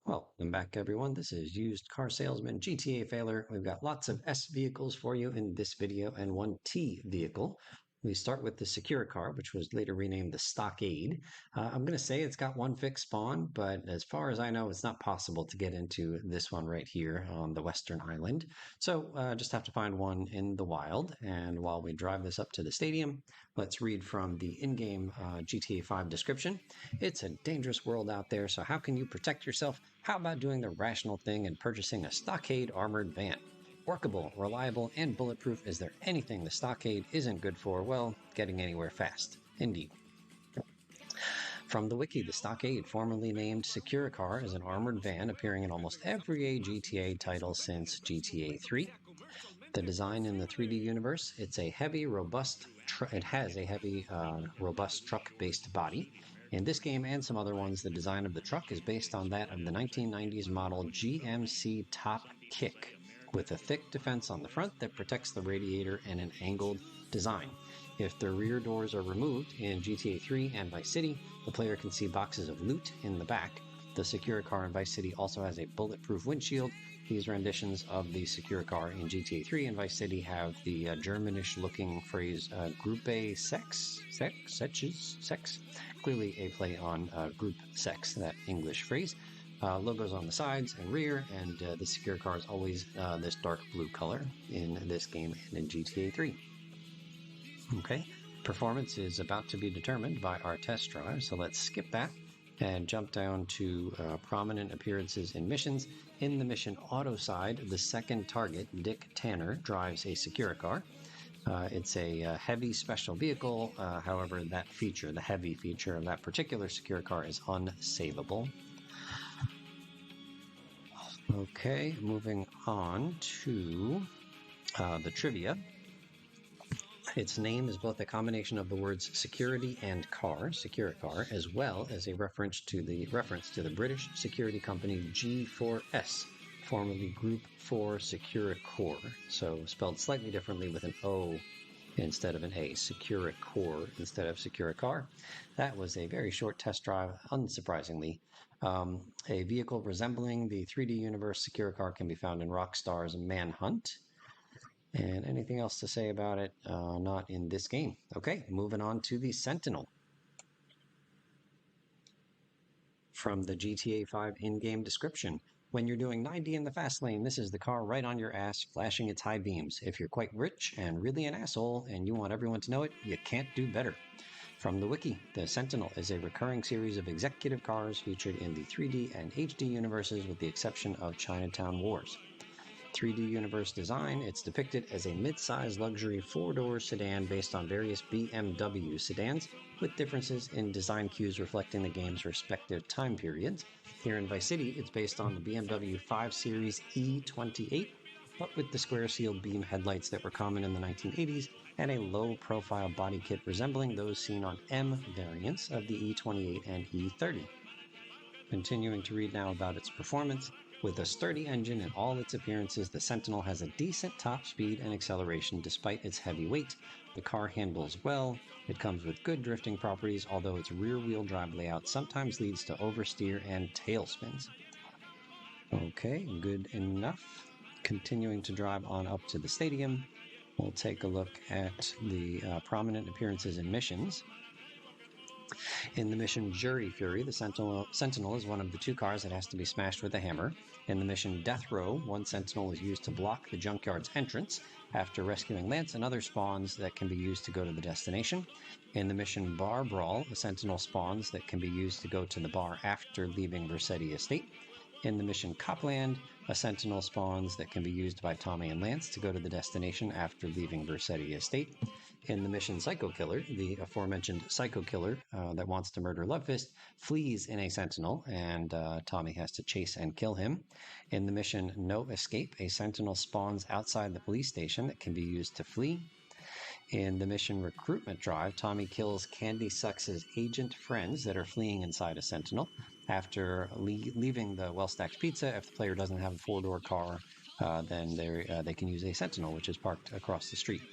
Welcome back, everyone. This is Used Car Salesman GTA Failer. We've got lots of S vehicles for you in this video and one T vehicle. We start with the securicar, which was later renamed the Stockade. I'm going to say it's got one fixed spawn, but as far as I know, it's not possible to get into this one right here on the Western Island. So just have to find one in the wild. And while we drive this up to the stadium, let's read from the in-game GTA 5 description. It's a dangerous world out there, so how can you protect yourself? How about doing the rational thing and purchasing a Stockade armored van? Workable, reliable, and bulletproof. Is there anything the Stockade isn't good for? Well, getting anywhere fast. Indeed. From the wiki, the Stockade, formerly named securicar, is an armored van appearing in almost every GTA title since GTA 3. The design in the 3D universe, it has a heavy, robust truck-based body. In this game and some other ones, the design of the truck is based on that of the 1990s model GMC Top Kick, with a thick defense on the front that protects the radiator and an angled design. If the rear doors are removed in GTA 3 and Vice City, the player can see boxes of loot in the back. The secure car in Vice City also has a bulletproof windshield. These renditions of the secure car in GTA 3 and Vice City have the Germanish-looking phrase Gruppe Sex, clearly a play on group sex, that English phrase. Logos on the sides and rear, and the secure car is always this dark blue color in this game and in GTA 3. Okay, performance is about to be determined by our test drive, so let's skip that and jump down to prominent appearances in missions. In the mission auto side, the second target, Dick Tanner, drives a secure car. It's a heavy special vehicle, however, that feature, the heavy feature of that particular secure car is unsavable. Okay, moving on to the trivia. Its name is both a combination of the words security and car, securicar, as well as a reference to the British security company G4S, formerly Group 4 Securicore, so spelled slightly differently with an O instead of an A, Securicore instead of Securicar. That was a very short test drive, unsurprisingly. A vehicle resembling the 3D universe Securicar can be found in Rockstar's Manhunt. And anything else to say about it? Not in this game. Okay, moving on to the Sentinel. From the GTA 5 in-game description. When you're doing 90 in the fast lane, this is the car right on your ass, flashing its high beams. If you're quite rich and really an asshole and you want everyone to know it, you can't do better. From the wiki, the Sentinel is a recurring series of executive cars featured in the 3D and HD universes with the exception of Chinatown Wars. 3D universe design, it's depicted as a mid-size luxury four-door sedan based on various BMW sedans, with differences in design cues reflecting the game's respective time periods. Here in Vice City, it's based on the BMW 5 Series E28, but with the square sealed beam headlights that were common in the 1980s, and a low-profile body kit resembling those seen on M variants of the E28 and E30. Continuing to read now about its performance. With a sturdy engine in all its appearances, the Sentinel has a decent top speed and acceleration despite its heavy weight. The car handles well. It comes with good drifting properties, although its rear-wheel drive layout sometimes leads to oversteer and tail spins. Okay, good enough. Continuing to drive on up to the stadium, we'll take a look at the prominent appearances in missions. In the mission Jury Fury, the Sentinel is one of the two cars that has to be smashed with a hammer. In the mission Death Row, one Sentinel is used to block the junkyard's entrance. After rescuing Lance, another spawns that can be used to go to the destination. In the mission Bar Brawl, a Sentinel spawns that can be used to go to the bar after leaving Vercetti Estate. In the mission Copland, a Sentinel spawns that can be used by Tommy and Lance to go to the destination after leaving Vercetti Estate. In the mission Psycho Killer, the aforementioned Psycho Killer that wants to murder Lovefist flees in a Sentinel, and Tommy has to chase and kill him. In the mission No Escape, a Sentinel spawns outside the police station that can be used to flee. In the mission Recruitment Drive, Tommy kills Candy Sucks' agent friends that are fleeing inside a Sentinel. After leaving the Well-Stacked Pizza, if the player doesn't have a four-door car, then they can use a Sentinel, which is parked across the street.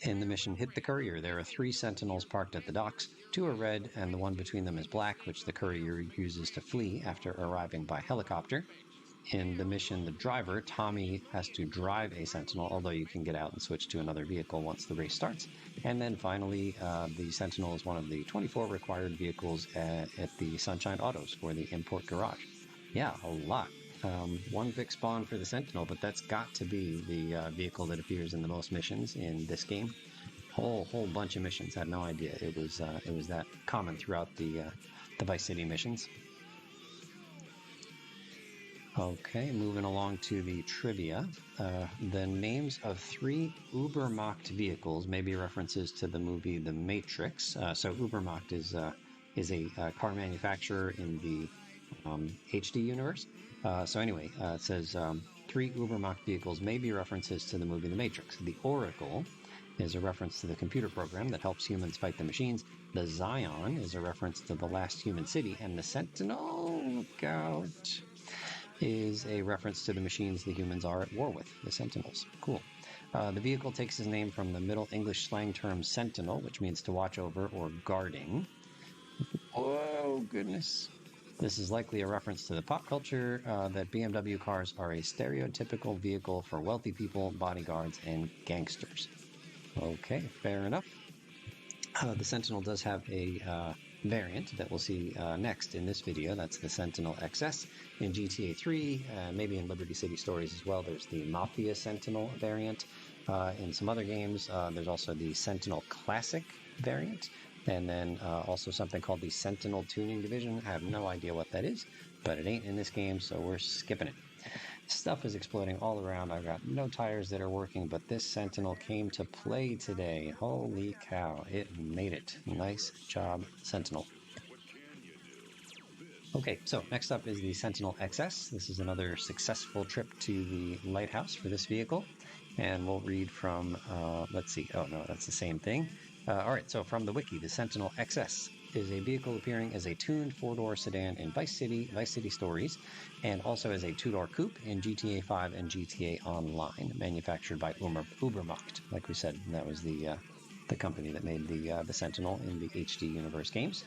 In the mission Hit the Courier, there are 3 Sentinels parked at the docks. 2 are red, and the one between them is black, which the courier uses to flee after arriving by helicopter. In the mission The Driver, Tommy has to drive a Sentinel, although you can get out and switch to another vehicle once the race starts. And then finally, the Sentinel is one of the 24 required vehicles at the Sunshine Autos for the import garage. Yeah, a lot. 1 Vic spawn for the Sentinel, but that's got to be the vehicle that appears in the most missions in this game. Whole bunch of missions. Had no idea it was that common throughout the Vice City missions. Okay, moving along to the trivia. The names of 3 Ubermacht vehicles may be references to the movie The Matrix. So Ubermacht is a car manufacturer in the HD universe. So anyway, it says 3 Ubermacht vehicles may be references to the movie The Matrix. The Oracle is a reference to the computer program that helps humans fight the machines. The Zion is a reference to the last human city. And the Sentinel, look out, is a reference to the machines the humans are at war with, the Sentinels. Cool. The vehicle takes its name from the Middle English slang term sentinel, which means to watch over or guarding. Oh, goodness. This is likely a reference to the pop culture that BMW cars are a stereotypical vehicle for wealthy people, bodyguards, and gangsters. Okay, fair enough. The Sentinel does have a variant that we'll see next in this video. That's the Sentinel XS in GTA 3, maybe in Liberty City Stories as well. There's the Mafia Sentinel variant. In some other games, there's also the Sentinel Classic variant, and then also something called the Sentinel Tuning Division. I have no idea what that is, but it ain't in this game, so we're skipping it. Stuff is exploding all around. I've got no tires that are working, but this Sentinel came to play today. Holy cow, it made it. Nice job, Sentinel. Okay, so next up is the Sentinel XS. This is another successful trip to the lighthouse for this vehicle. And we'll read from, let's see, oh no, that's the same thing. All right, so from the wiki, the Sentinel XS is a vehicle appearing as a tuned 4-door sedan in Vice City Stories, and also as a 2-door coupe in GTA 5 and GTA Online, manufactured by Ubermacht, like we said. That was the company that made the Sentinel in the HD Universe games.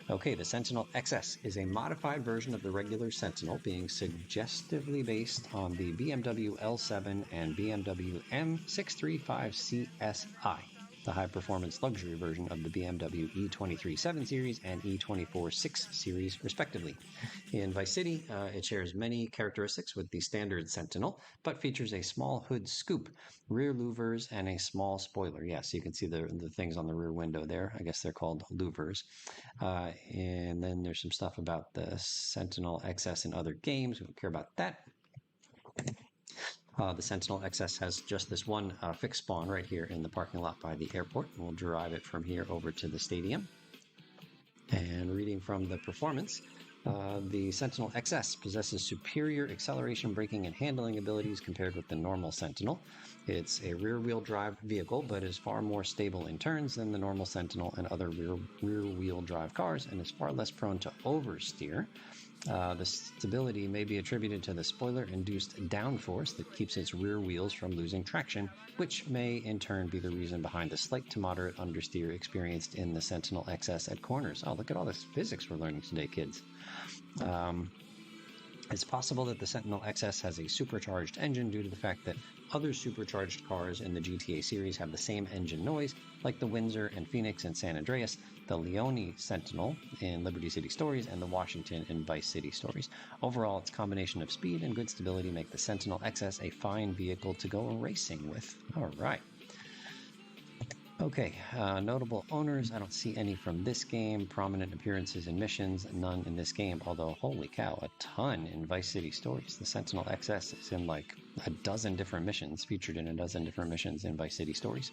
Okay, the Sentinel XS is a modified version of the regular Sentinel, being suggestively based on the BMW L7 and BMW M635 CSI, the high-performance luxury version of the BMW E23 7 Series and E24 6 Series, respectively. In Vice City, it shares many characteristics with the standard Sentinel, but features a small hood scoop, rear louvers, and a small spoiler. Yes, you can see the things on the rear window there. I guess they're called louvers. And then there's some stuff about the Sentinel XS in other games. We don't care about that. The Sentinel XS has just this one fixed spawn right here in the parking lot by the airport. We'll drive it from here over to the stadium. And reading from the performance, the Sentinel XS possesses superior acceleration, braking, and handling abilities compared with the normal Sentinel. It's a rear-wheel drive vehicle, but is far more stable in turns than the normal Sentinel and other rear-wheel drive cars, and is far less prone to oversteer. The stability may be attributed to the spoiler-induced downforce that keeps its rear wheels from losing traction, which may in turn be the reason behind the slight to moderate understeer experienced in the Sentinel XS at corners. Oh, look at all this physics we're learning today, kids. It's possible that the Sentinel XS has a supercharged engine due to the fact that other supercharged cars in the GTA series have the same engine noise, like the Windsor and Phoenix in San Andreas, the Leone Sentinel in Liberty City Stories, and the Washington in Vice City Stories. Overall, its combination of speed and good stability make the Sentinel XS a fine vehicle to go racing with. All right. Okay, notable owners. I don't see any from this game. Prominent appearances in missions, none in this game, although, holy cow, a ton in Vice City Stories. The Sentinel XS is in like a dozen different missions, featured in a dozen different missions in Vice City Stories.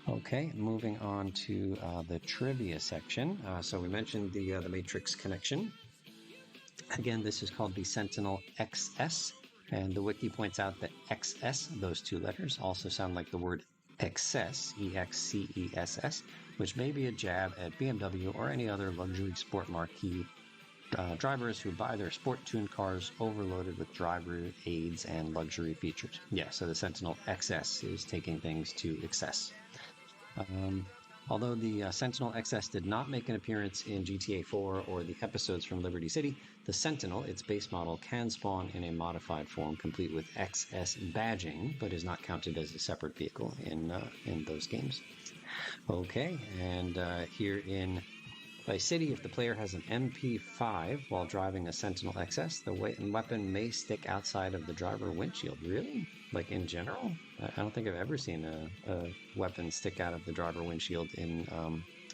Okay, moving on to the trivia section. So we mentioned the Matrix connection. Again, this is called the Sentinel XS, and the wiki points out that XS, those 2 letters, also sound like the word excess, E-X-C-E-S-S, which may be a jab at BMW or any other luxury sport marquee drivers who buy their sport-tuned cars overloaded with driver aids and luxury features. Yeah, so the Sentinel XS is taking things to excess. Although the Sentinel XS did not make an appearance in GTA 4 or the episodes from Liberty City, the Sentinel, its base model, can spawn in a modified form complete with XS badging, but is not counted as a separate vehicle in those games. Okay, and here in Vice City, if the player has an MP5 while driving a Sentinel XS, the weapon may stick outside of the driver windshield. Really? Like in general? I don't think I've ever seen a weapon stick out of the driver windshield in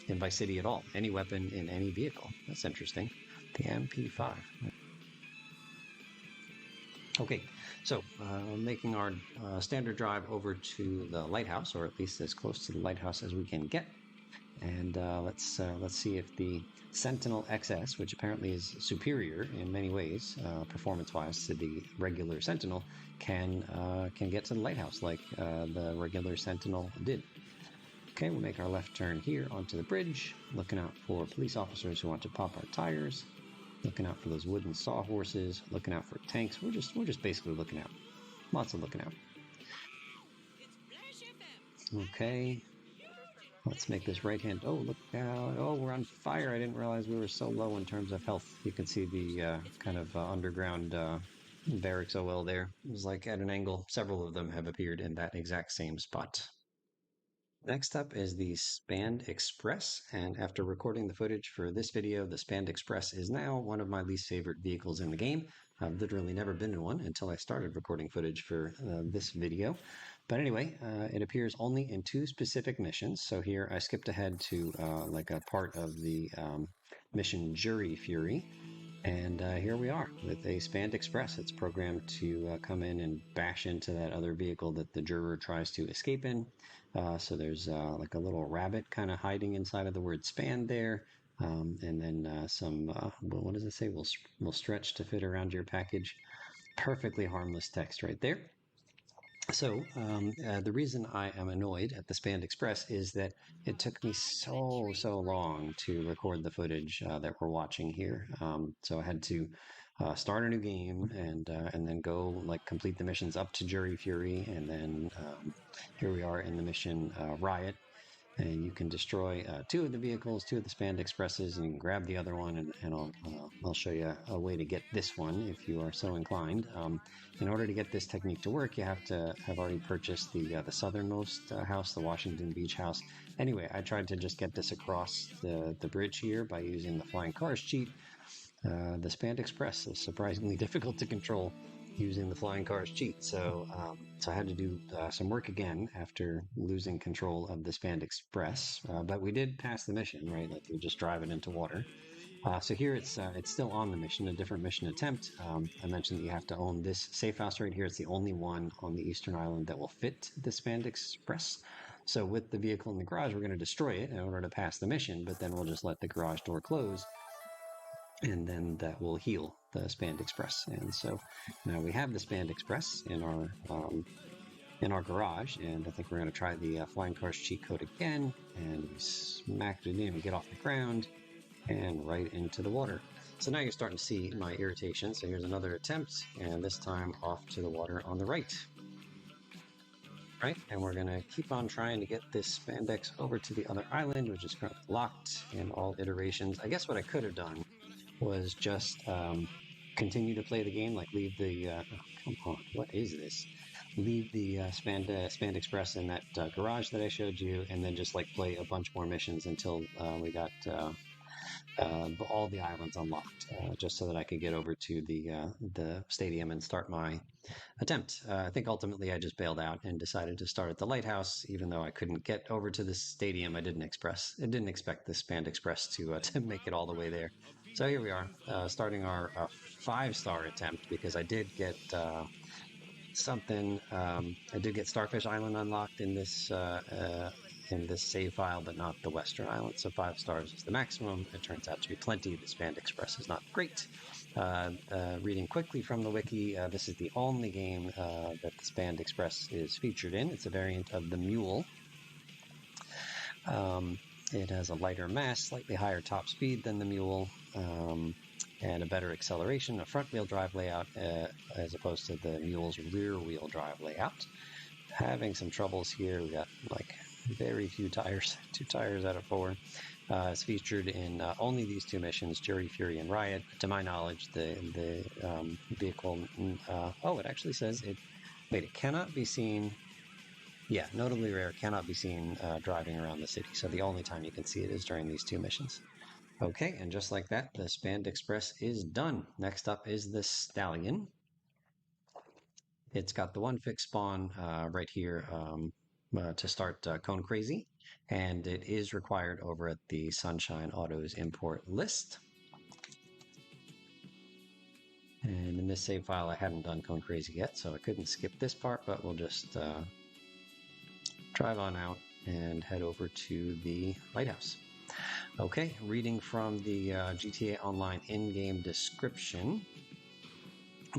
Vice City at all. Any weapon in any vehicle. That's interesting. The MP5. Okay, so making our standard drive over to the lighthouse, or at least as close to the lighthouse as we can get. And let's see if the Sentinel XS, which apparently is superior in many ways, performance-wise, to the regular Sentinel, can get to the lighthouse like the regular Sentinel did. Okay, we'll make our left turn here onto the bridge, looking out for police officers who want to pop our tires, looking out for those wooden sawhorses, looking out for tanks. We're just basically looking out. Lots of looking out. Okay. Let's make this right hand. Oh, look out. Oh, we're on fire. I didn't realize we were so low in terms of health. You can see the kind of underground barracks OL there. It was like at an angle. Several of them have appeared in that exact same spot. Next up is the Spand Express, and after recording the footage for this video, the Spand Express is now one of my least favorite vehicles in the game. I've literally never been in one until I started recording footage for this video. But anyway, it appears only in 2 specific missions. So here I skipped ahead to like a part of the mission Jury Fury. And here we are with a Spand Express. It's programmed to come in and bash into that other vehicle that the juror tries to escape in. So there's like a little rabbit kind of hiding inside of the word Spand there. And then some, what does it say? We'll stretch to fit around your package. Perfectly harmless text right there. So the reason I am annoyed at the Spand Express is that it took me so long to record the footage that we're watching here. So I had to start a new game and then go like complete the missions up to Jury Fury, and then here we are in the mission Riot. And you can destroy 2 of the vehicles, 2 of the Spand Expresses, and you can grab the other one, and I'll show you a way to get this one if you are so inclined. In order to get this technique to work, you have to have already purchased the southernmost house, the Washington Beach house. Anyway, I tried to just get this across the bridge here by using the Flying Cars cheat. The Spand Express is surprisingly difficult to control using the Flying Cars cheat, so I had to do some work again after losing control of the Spand Express, but we did pass the mission, right? Like we just drive it into water. So here it's still on the mission, a different mission attempt. I mentioned that you have to own this safe house right here. It's the only one on the Eastern Island that will fit the Spand Express. So with the vehicle in the garage, we're going to destroy it in order to pass the mission, but then we'll just let the garage door close, and then that will heal the Spand Express. And so now we have the Spand Express in our garage, and I think we're going to try the Flying Cars cheat code again, and we smacked it in, we get off the ground and right into the water. So now you're starting to see my irritation. So here's another attempt, and this time off to the water on the right. Right, and we're going to keep on trying to get this spandex over to the other island, which is currently locked in all iterations. I guess what I could have done was just continue to play the game, like leave the, come on, what is this? Leave the Spand Express in that garage that I showed you, and then just like play a bunch more missions until we got all the islands unlocked, just so that I could get over to the stadium and start my attempt. I think ultimately I just bailed out and decided to start at the lighthouse, even though I couldn't get over to the stadium. I didn't expect the Spand Express to make it all the way there. So here we are, starting our 5-star attempt, because I did get something. I did get Starfish Island unlocked in this save file, but not the Western Island. So 5 stars is the maximum. It turns out to be plenty. The Spand Express is not great. Reading quickly from the wiki, this is the only game that the Spand Express is featured in. It's a variant of the Mule. It has a lighter mass, slightly higher top speed than the Mule, and a better acceleration, a front-wheel drive layout as opposed to the mule's rear-wheel drive layout. Having some troubles here. We got like very few tires, 2 tires out of 4. It's featured in only these 2 missions, Jury, Fury, and Riot. To my knowledge, the vehicle, it actually says it, wait, it cannot be seen, yeah, notably rare, cannot be seen driving around the city. So the only time you can see it is during these 2 missions. Okay, and just like that, the Spanned Express is done. Next up is the Stallion. It's got the 1 fixed spawn right here to start Cone Crazy, and it is required over at the Sunshine Autos import list. And in this save file, I hadn't done Cone Crazy yet, so I couldn't skip this part, but we'll just drive on out and head over to the lighthouse. Okay, reading from the GTA Online in-game description.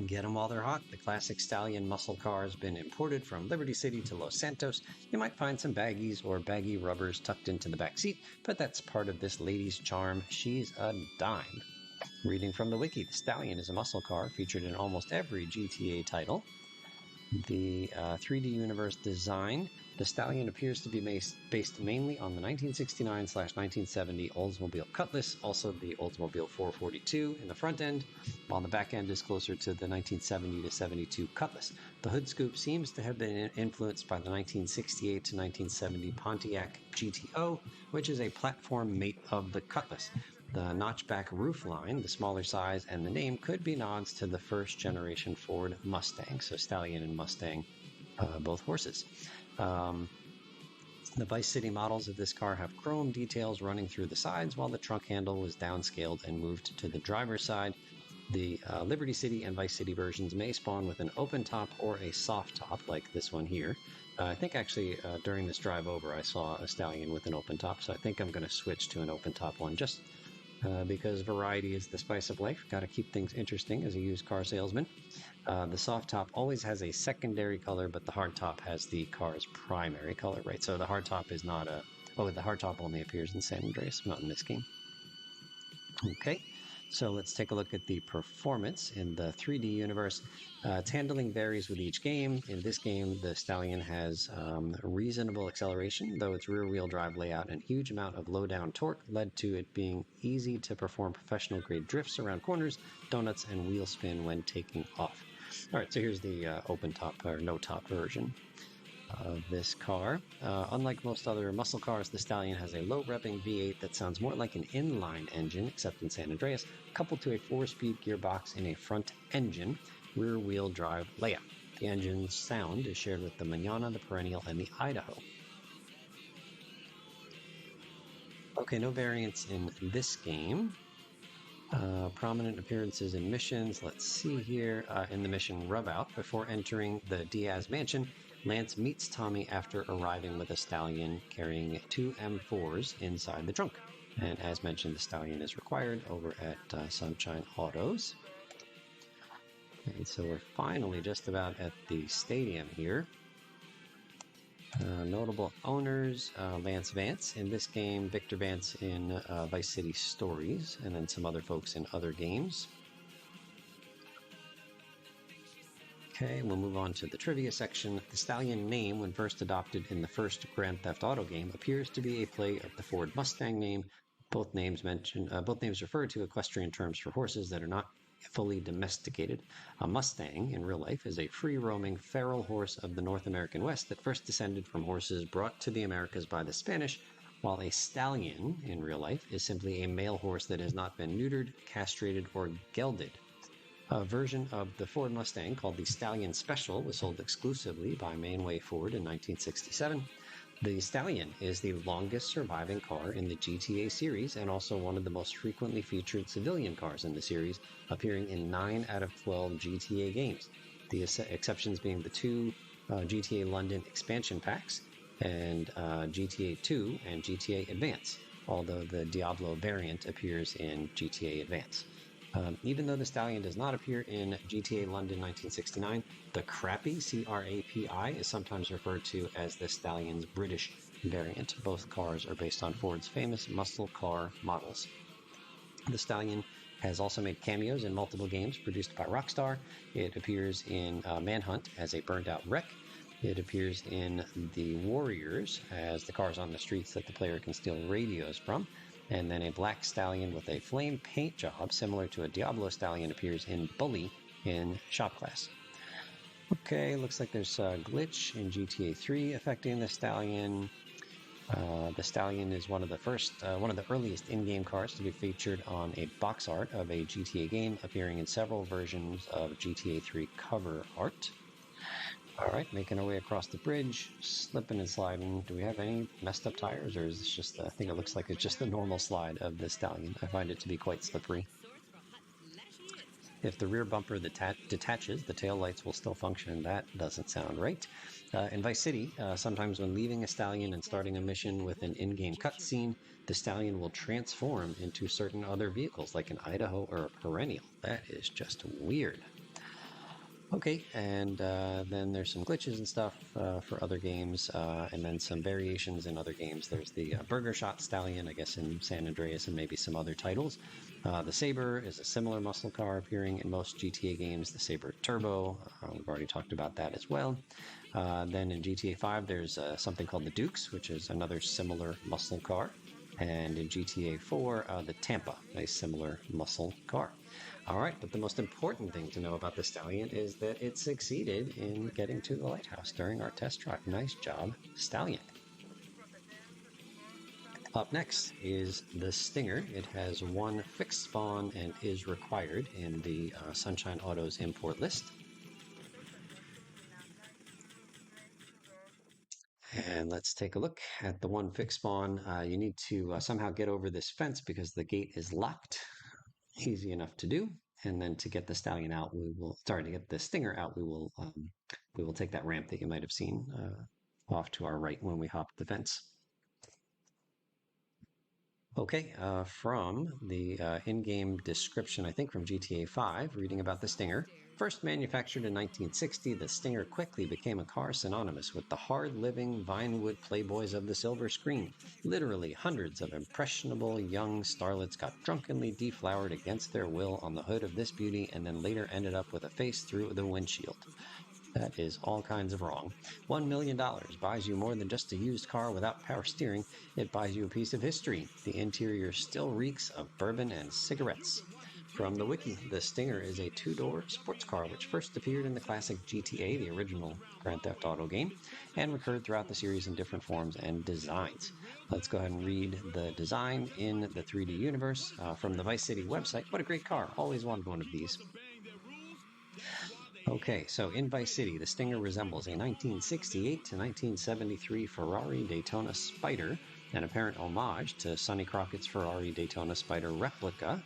Get them while they're hot. The classic Stallion muscle car has been imported from Liberty City to Los Santos. You might find some baggies or baggy rubbers tucked into the back seat, but that's part of this lady's charm. She's a dime. Reading from the wiki, the Stallion is a muscle car featured in almost every GTA title. The 3D universe design. The Stallion appears to be based mainly on the 1969/1970 Oldsmobile Cutlass, also the Oldsmobile 442 in the front end, while the back end is closer to the 1970-72 Cutlass. The hood scoop seems to have been influenced by the 1968-1970 Pontiac GTO, which is a platform mate of the Cutlass. The notchback roofline, the smaller size, and the name could be nods to the first generation Ford Mustang. So Stallion and Mustang, both horses. The Vice City models of this car have chrome details running through the sides, while the trunk handle was downscaled and moved to the driver's side. The Liberty City and Vice City versions may spawn with an open top or a soft top, like this one here. I think actually during this drive over, I saw a Stallion with an open top, so I think I'm going to switch to an open top one just because variety is the spice of life. Got to keep things interesting as a used car salesman. The soft top always has a secondary color, but the hard top has the car's primary color, right? So the hard top is not a... Oh, the hard top only appears in San Andreas, not in this game. Okay, so let's take a look at the performance in the 3D universe. Its handling varies with each game. In this game, the Stallion has reasonable acceleration, though its rear-wheel drive layout and huge amount of low-down torque led to it being easy to perform professional-grade drifts around corners, donuts, and wheel spin when taking off. All right, so here's the open top or no top version of this car. Unlike most other muscle cars, the Stallion has a low-revving V8 that sounds more like an inline engine, except in San Andreas, coupled to a 4-speed gearbox in a front engine rear-wheel drive layout. The engine's sound is shared with the Manana, the Perennial, and the Idaho. Okay, no variants in this game. Prominent appearances in missions. Let's see here. In the mission Rub Out, before entering the Diaz mansion, Lance meets Tommy after arriving with a Stallion carrying 2 M4s inside the trunk. And as mentioned, the Stallion is required over at Sunshine Autos. And so we're finally just about at the stadium here. Notable owners, Lance Vance in this game, Victor Vance in Vice City Stories, and then some other folks in other games. Okay, we'll move on to the trivia section. The Stallion name, when first adopted in the first Grand Theft Auto game, appears to be a play of the Ford Mustang name. Both names refer to equestrian terms for horses that are not fully domesticated. A Mustang, in real life, is a free-roaming feral horse of the North American West that first descended from horses brought to the Americas by the Spanish, while a Stallion, in real life, is simply a male horse that has not been neutered, castrated, or gelded. A version of the Ford Mustang called the Stallion Special was sold exclusively by Mainway Ford in 1967. The Stallion is the longest surviving car in the GTA series and also one of the most frequently featured civilian cars in the series, appearing in 9 out of 12 GTA games. The exceptions being the 2 GTA London expansion packs and GTA 2 and GTA Advance, although the Diablo variant appears in GTA Advance. Even though the Stallion does not appear in GTA London 1969, the Crappy, C-R-A-P-I, is sometimes referred to as the Stallion's British variant. Both cars are based on Ford's famous muscle car models. The Stallion Has also made cameos in multiple games produced by Rockstar. It appears in Manhunt as a burned-out wreck. It appears in The Warriors as the cars on the streets that the player can steal radios from. And then a black stallion with a flame paint job, similar to a Diablo stallion, appears in Bully in Shop Class. Okay, looks like there's a glitch in GTA 3 affecting the Stallion. The Stallion is one of the earliest in-game cars to be featured on a box art of a GTA game, appearing in several versions of GTA 3 cover art. All right, making our way across the bridge, slipping and sliding. Do we have any messed up tires, or is this just, I think it looks like it's just the normal slide of the Stallion. I find it to be quite slippery. If the rear bumper detaches, the tail lights will still function. That doesn't sound right. In Vice City, sometimes when leaving a Stallion and starting a mission with an in-game cutscene, the Stallion will transform into certain other vehicles, like an Idaho or a Perennial. That is just weird. Okay, and then there's some glitches and stuff for other games, and then some variations in other games. There's the Burger Shot Stallion, I guess in San Andreas and maybe some other titles. The Sabre is a similar muscle car appearing in most GTA games. The Sabre Turbo, we've already talked about that as well. Then in GTA 5, there's something called the Dukes, which is another similar muscle car. And in GTA 4, the Tampa, a similar muscle car. All right, but the most important thing to know about the Stallion is that it succeeded in getting to the lighthouse during our test drive. Nice job, Stallion. Up next is the Stinger. It has one fixed spawn and is required in the Sunshine Autos import list. And let's take a look at the one fixed spawn. You need to somehow get over this fence because the gate is locked. Easy enough to do. And then to get the Stallion out, to get the Stinger out, we will take that ramp that you might have seen off to our right when we hopped the fence. Okay, from the in-game description, I think from GTA 5, reading about the Stinger. First manufactured in 1960, the Stinger quickly became a car synonymous with the hard-living Vinewood playboys of the silver screen. Literally, hundreds of impressionable young starlets got drunkenly deflowered against their will on the hood of this beauty and then later ended up with a face through the windshield. That is all kinds of wrong. $1 million buys you more than just a used car without power steering. It buys you a piece of history. The interior still reeks of bourbon and cigarettes. From the wiki, the Stinger is a two-door sports car which first appeared in the classic GTA, the original Grand Theft Auto game, and recurred throughout the series in different forms and designs. Let's go ahead and read the design in the 3D universe from the Vice City website. What a great car. Always wanted one of these. Okay, so in Vice City, the Stinger resembles a 1968 to 1973 Ferrari Daytona Spider, an apparent homage to Sonny Crockett's Ferrari Daytona Spider replica,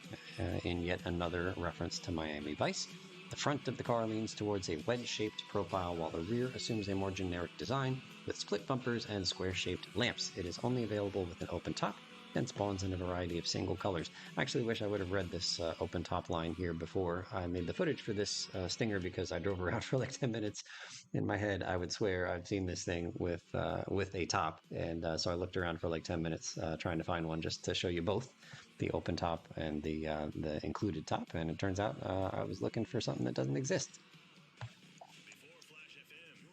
in yet another reference to Miami Vice. The front of the car leans towards a wedge-shaped profile, while the rear assumes a more generic design, with split bumpers and square-shaped lamps. It is only available with an open top, and spawns in a variety of single colors. I actually wish I would have read this open top line here before I made the footage for this Stinger, because I drove around for like 10 minutes. In my head, I would swear I've seen this thing with a top, and so I looked around for like 10 minutes trying to find one just to show you both the open top and the included top, and it turns out I was looking for something that doesn't exist.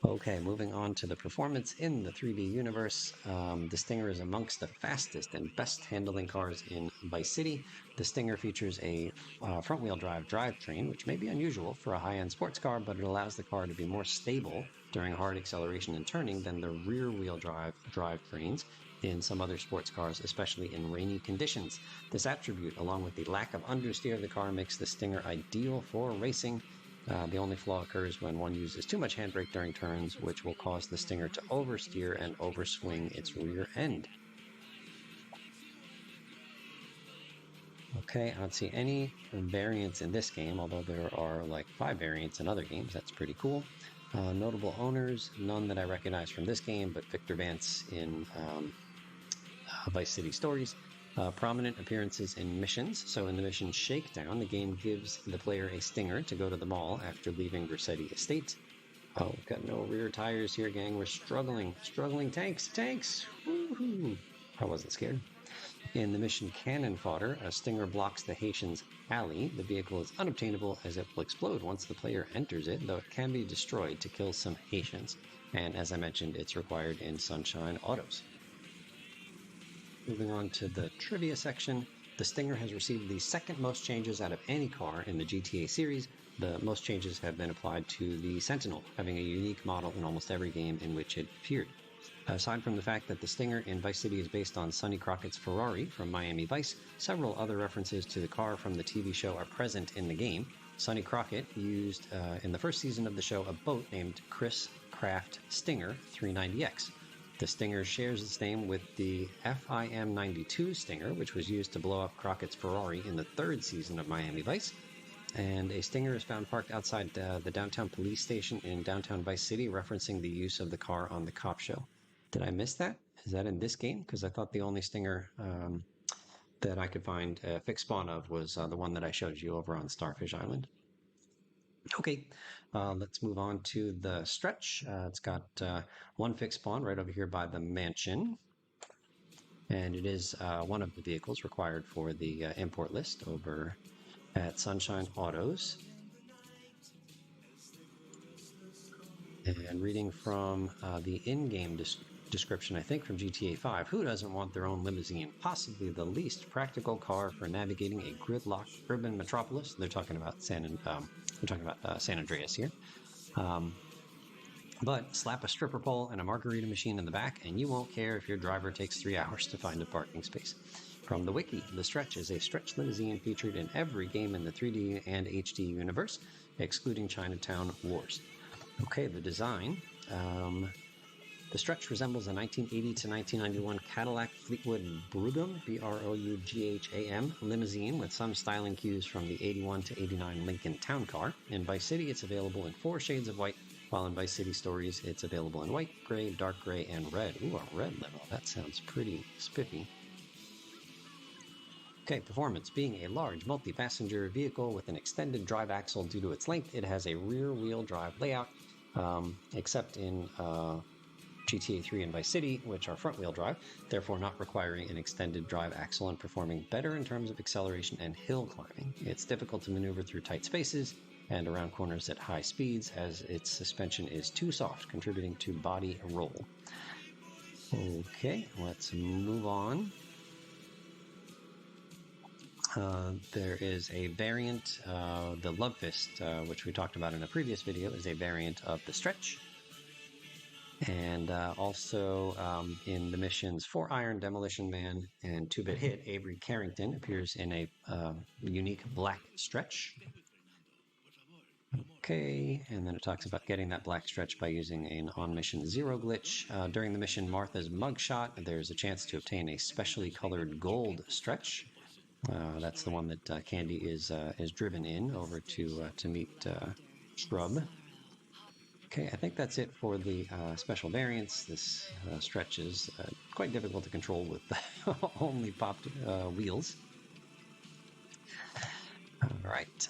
Okay, moving on to the performance in the 3D universe. The Stinger is amongst the fastest and best handling cars in Vice City. The Stinger features a front-wheel drive drivetrain, which may be unusual for a high-end sports car, but it allows the car to be more stable during hard acceleration and turning than the rear-wheel drive drivetrains in some other sports cars, especially in rainy conditions. This attribute, along with the lack of understeer of the car, makes the Stinger ideal for racing. The only flaw occurs when one uses too much handbrake during turns, which will cause the Stinger to oversteer and overswing its rear end. Okay, I don't see any variants in this game, although there are like 5 variants in other games. That's pretty cool. Notable owners, none that I recognize from this game, but Victor Vance in Vice City Stories. Prominent appearances in missions. So in the mission Shakedown, the game gives the player a Stinger to go to the mall after leaving Grissetti Estate. Oh, we've got no rear tires here, gang. We're struggling. Struggling tanks. Tanks! Woohoo! I wasn't scared. In the mission Cannon Fodder, a stinger blocks the Haitian's alley. The vehicle is unobtainable as it will explode once the player enters it, though it can be destroyed to kill some Haitians. And as I mentioned, it's required in Sunshine Autos. Moving on to the trivia section, the Stinger has received the second most changes out of any car in the GTA series. The most changes have been applied to the Sentinel, having a unique model in almost every game in which it appeared. Aside from the fact that the Stinger in Vice City is based on Sonny Crockett's Ferrari from Miami Vice, several other references to the car from the TV show are present in the game. Sonny Crockett used, in the first season of the show, a boat named Chris Craft Stinger 390X. The Stinger shares its name with the FIM-92 Stinger, which was used to blow up Crockett's Ferrari in the third season of Miami Vice. And a Stinger is found parked outside the downtown police station in downtown Vice City, referencing the use of the car on the cop show. Did I miss that? Is that in this game? Because I thought the only Stinger that I could find a fixed spawn of was the one that I showed you over on Starfish Island. Okay, let's move on to the stretch. It's got one fixed spawn right over here by the mansion. And it is one of the vehicles required for the import list over at Sunshine Autos. And reading from the in-game description, I think from GTA 5, who doesn't want their own limousine? Possibly the least practical car for navigating a gridlocked urban metropolis. They're talking about San Andreas here. But slap a stripper pole and a margarita machine in the back, and you won't care if your driver takes 3 hours to find a parking space. From the wiki, the Stretch is a stretch limousine featured in every game in the 3D and HD universe, excluding Chinatown Wars. Okay, the design. The Stretch resembles a 1980 to 1991 Cadillac Fleetwood Brougham, Brougham, limousine with some styling cues from the 81 to 89 Lincoln Town Car. In Vice City, it's available in 4 shades of white, while in Vice City Stories, it's available in white, gray, dark gray, and red. Ooh, a red limo. That sounds pretty spiffy. Okay, performance. Being a large multi-passenger vehicle with an extended drive axle due to its length, it has a rear-wheel drive layout, except in GTA 3 and Vice City, which are front-wheel drive, therefore not requiring an extended drive axle and performing better in terms of acceleration and hill climbing. It's difficult to maneuver through tight spaces and around corners at high speeds, as its suspension is too soft, contributing to body roll. Okay, let's move on. There is a variant, the Love Fist, which we talked about in a previous video, is a variant of the Stretch. And also in the missions 4 Iron, Demolition Man, and 2-Bit Hit, Avery Carrington appears in a unique black Stretch. Okay, and then it talks about getting that black Stretch by using an on-mission 0 glitch. During the mission Martha's Mugshot, there's a chance to obtain a specially colored gold Stretch. That's the one that Candy is driven in over to meet Shrub. Okay, I think that's it for the special variants. This Stretch is quite difficult to control with only popped wheels. All right.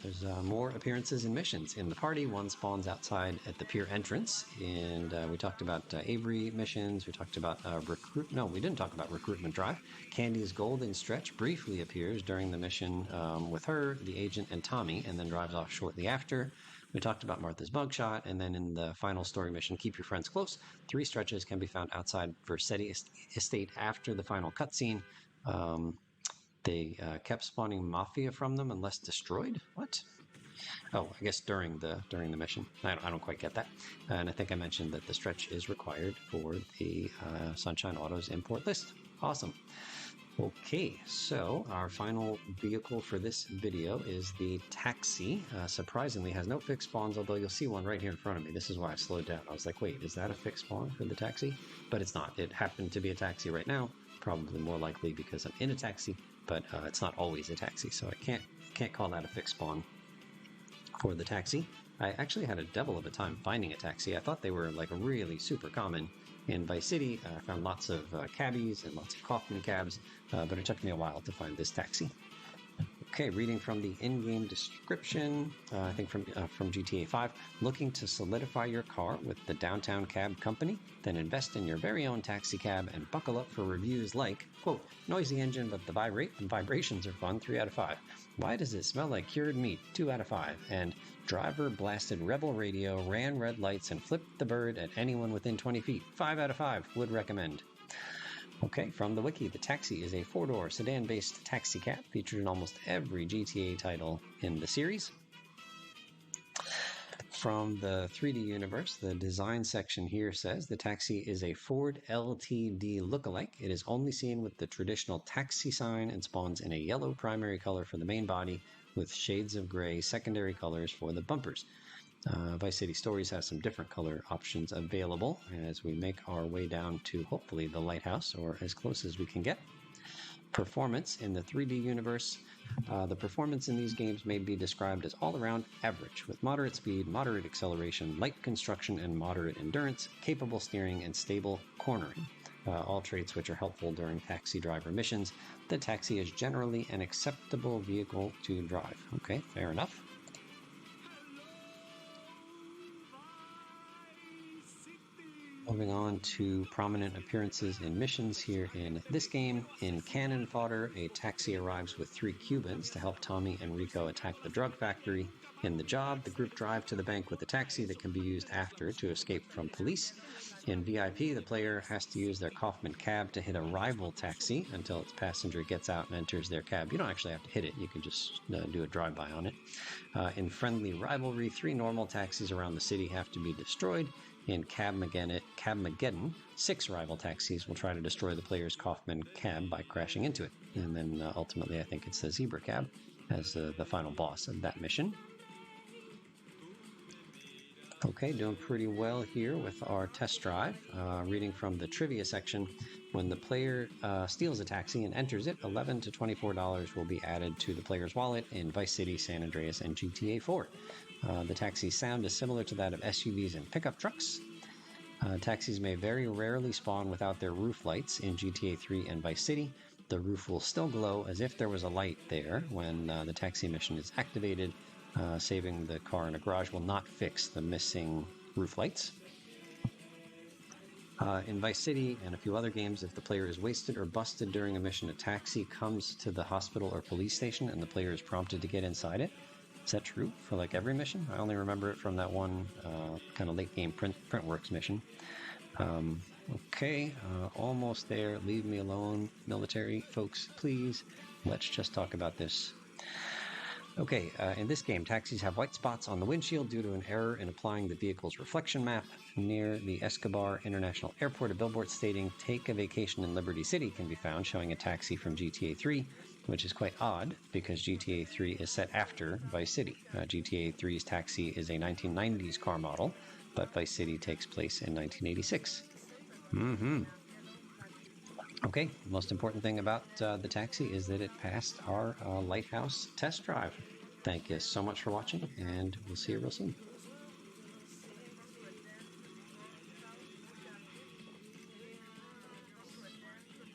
There's more appearances and missions. In the party, one spawns outside at the pier entrance, and we talked about Avery missions. We talked about we didn't talk about Recruitment Drive. Candy's Golden Stretch briefly appears during the mission with her, the agent, and Tommy, and then drives off shortly after. We talked about Martha's Mugshot, and then in the final story mission, Keep Your Friends Close, 3 Stretches can be found outside Versetti Estate after the final cutscene. They kept spawning Mafia from them unless destroyed? What? Oh, I guess during the mission. I don't quite get that. And I think I mentioned that the Stretch is required for the Sunshine Autos import list. Awesome. Okay, so our final vehicle for this video is the Taxi. Surprisingly, has no fixed spawns, although you'll see one right here in front of me. This is why I slowed down. I was like, wait, is that a fixed spawn for the Taxi? But it's not. It happened to be a Taxi right now, probably more likely because I'm in a Taxi, but it's not always a Taxi, so I can't call that a fixed spawn for the Taxi. I actually had a devil of a time finding a Taxi. I thought they were like really super common in Vice City. I found lots of cabbies and lots of coffin cabs, but it took me a while to find this Taxi. Okay, reading from the in-game description, I think from GTA 5, looking to solidify your car with the Downtown Cab Company? Then invest in your very own taxi cab and buckle up for reviews like, quote, noisy engine, but the vibrations are fun, 3 out of 5. Why does it smell like cured meat, 2 out of 5. And driver blasted rebel radio, ran red lights, and flipped the bird at anyone within 20 feet, 5 out of 5, would recommend. Okay, from the wiki, the Taxi is a 4-door sedan-based taxi cab featured in almost every GTA title in the series. From the 3D universe, the design section here says the Taxi is a Ford LTD lookalike. It is only seen with the traditional taxi sign and spawns in a yellow primary color for the main body with shades of gray secondary colors for the bumpers. Vice City Stories has some different color options available as we make our way down to hopefully the lighthouse, or as close as we can get. Performance in the 3D universe. The performance in these games may be described as all around average, with moderate speed, moderate acceleration, light construction, and moderate endurance, capable steering, and stable cornering. All traits which are helpful during taxi driver missions. The Taxi is generally an acceptable vehicle to drive. Okay, fair enough. Moving on to prominent appearances in missions here in this game. In Cannon Fodder, a taxi arrives with 3 Cubans to help Tommy and Rico attack the drug factory. In The Job, the group drive to the bank with a taxi that can be used after to escape from police. In VIP, the player has to use their Kaufman cab to hit a rival taxi until its passenger gets out and enters their cab. You don't actually have to hit it, you can just do a drive-by on it. In Rivalry, 3 normal taxis around the city have to be destroyed. In Cabmageddon, 6 rival taxis will try to destroy the player's Kaufman cab by crashing into it. And then ultimately, I think it's the Zebra cab as the final boss of that mission. Okay, doing pretty well here with our test drive. Reading from the trivia section, when the player steals a taxi and enters it, $11 to $24 will be added to the player's wallet in Vice City, San Andreas, and GTA 4. The taxi's sound is similar to that of SUVs and pickup trucks. Taxis may very rarely spawn without their roof lights in GTA 3 and Vice City. The roof will still glow as if there was a light there when the taxi mission is activated. Saving the car in a garage will not fix the missing roof lights. In Vice City and a few other games, if the player is wasted or busted during a mission, a taxi comes to the hospital or police station and the player is prompted to get inside it. Is that true for like every mission? I only remember it from that one kind of late game Printworks mission. Okay, almost there. Leave me alone, military folks, please. Let's just talk about this. Okay, in this game, taxis have white spots on the windshield due to an error in applying the vehicle's reflection map. Near the Escobar International Airport, a billboard stating "Take a vacation in Liberty City" can be found, showing a taxi from GTA 3, which is quite odd because GTA 3 is set after Vice City. GTA 3's taxi is a 1990s car model, but Vice City takes place in 1986. Okay, most important thing about the taxi is that it passed our lighthouse test drive. Thank you so much for watching, and we'll see you real soon.